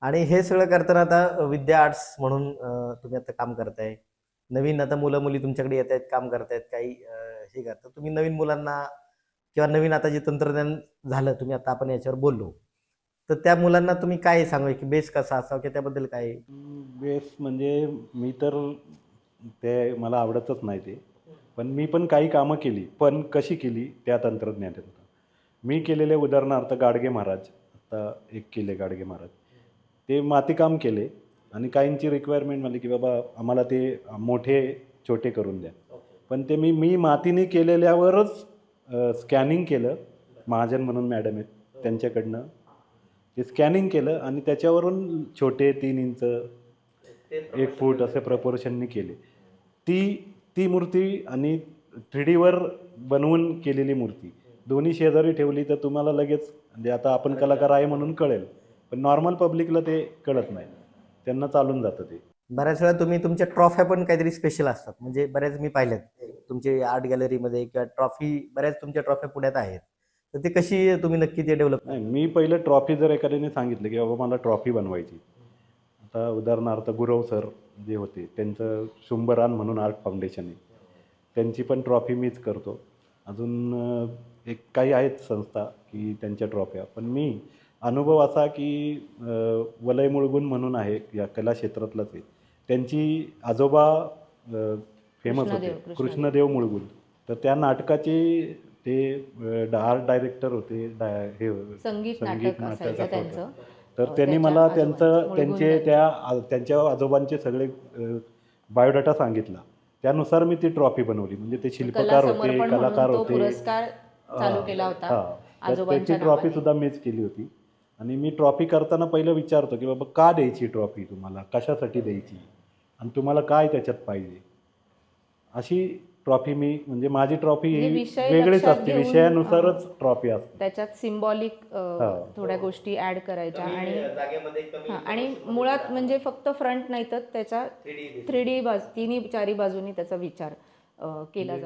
आणि हे सगळं करताना आता विद्या आर्ट्स म्हणून तुम्ही आता काम करताय. नवीन आता मुलं-मुली तुमच्याकडे येतायत, काम करतायत, काही हे करतात. तुम्ही नवीन मुलांना किंवा नवीन आता जे तंत्रज्ञान झालं, तुम्ही आता आपण याच्यावर बोललो. तर त्या मुलांना तुम्ही काय सांगाल, की बेस कसा असावा किंवा त्याबद्दल काय? बेस म्हणजे मी तर ते मला आवडतच नाही ते. पण मी पण काही कामं केली. पण कशी केली त्या तंत्रज्ञानातून. मी केलेले उदाहरणार्थ गाडगे महाराज, आता एक केले गाडगे महाराज. ते मातीकाम केले आणि काहींची रिक्वायरमेंट झाली, की बाबा आम्हाला ते मोठे छोटे करून द्या. पण ते मी मातीने केलेल्यावरच स्कॅनिंग केलं. महाजन म्हणून मॅडम आहेत त्यांच्याकडनं. ते स्कॅनिंग केलं आणि त्याच्यावरून छोटे 3 इंच, 1 फूट असे प्रपोर्शननी केले. ती ती मूर्ती आणि 3Dवर बनवून केलेली मूर्ती दोन्ही शेजारी ठेवली तर तुम्हाला लगेच म्हणजे आता आपण कलाकार आहे म्हणून कळेल. पण नॉर्मल पब्लिकला ते कळत नाही. त्यांना चालून जातं ते. बऱ्याच वेळा तुम्ही तुमच्या ट्रॉफ्या पण काहीतरी स्पेशल असतात. म्हणजे बऱ्याच मी पाहिल्यात. तुमचे आर्ट गॅलरीमध्ये किंवा ट्रॉफी बऱ्याच तुमच्या ट्रॉफ्या पुण्यात आहेत. तर ते कशी तुम्ही नक्की ते डेव्हलप? नाही, मी पहिलं ट्रॉफी जर एखाद्याने सांगितलं, की बाबा मला ट्रॉफी बनवायची. आता उदाहरणार्थ गुरव सर जे होते, त्यांचं शुंभरान म्हणून आर्ट फाउंडेशन आहे. त्यांची पण ट्रॉफी मीच करतो. अजून एक काही आहेत संस्था, की त्यांच्या ट्रॉफ्या. पण मी अनुभव असा, की वलय मुळगुण म्हणून आहे, या कला क्षेत्रातलाच आहे. त्यांची आजोबा फेमस होते, कृष्णदेव मुळगुण. तर त्या नाटकाचे ते आर्ट डायरेक्टर होते, हे संगीत संगीत नाटक नाटक असायचं असं होतं. त्यांचं. तर त्यांनी त्याच्या मला आजोबांचं त्यांचे त्यांच्या आजोबांचे सगळे बायोडाटा सांगितला. त्यानुसार मी ती ट्रॉफी बनवली. म्हणजे ते कला शिल्पकार होते, समर्पण म्हणून कलाकार तो होते. पुरस्कार चालू केला होता हां. तर त्याची आजोबांच्या ट्रॉफी नावाने. सुद्धा मीच केली होती. आणि मी ट्रॉफी करताना पहिलं विचारतो, की बाबा का द्यायची ट्रॉफी तुम्हाला? कशासाठी द्यायची? आणि तुम्हाला काय त्याच्यात पाहिजे? अशी ट्रॉफी मी म्हणजे माझी ट्रॉफी म्हणजे ही विषय वेगळीच लक्षात असते. घेऊन विषयानुसारच ट्रॉफी असते. त्याच्यात सिम्बॉलिक हां. थोड्या गोष्टी ॲड करायच्या कमी आणि जागेमध्ये कमी आणि proportion मध्ये मुळात म्हणजे फक्त फ्रंट नाही तर त्याचा 3D 3D तिन्ही चारी बाजूनी त्याचा विचार केला जातो.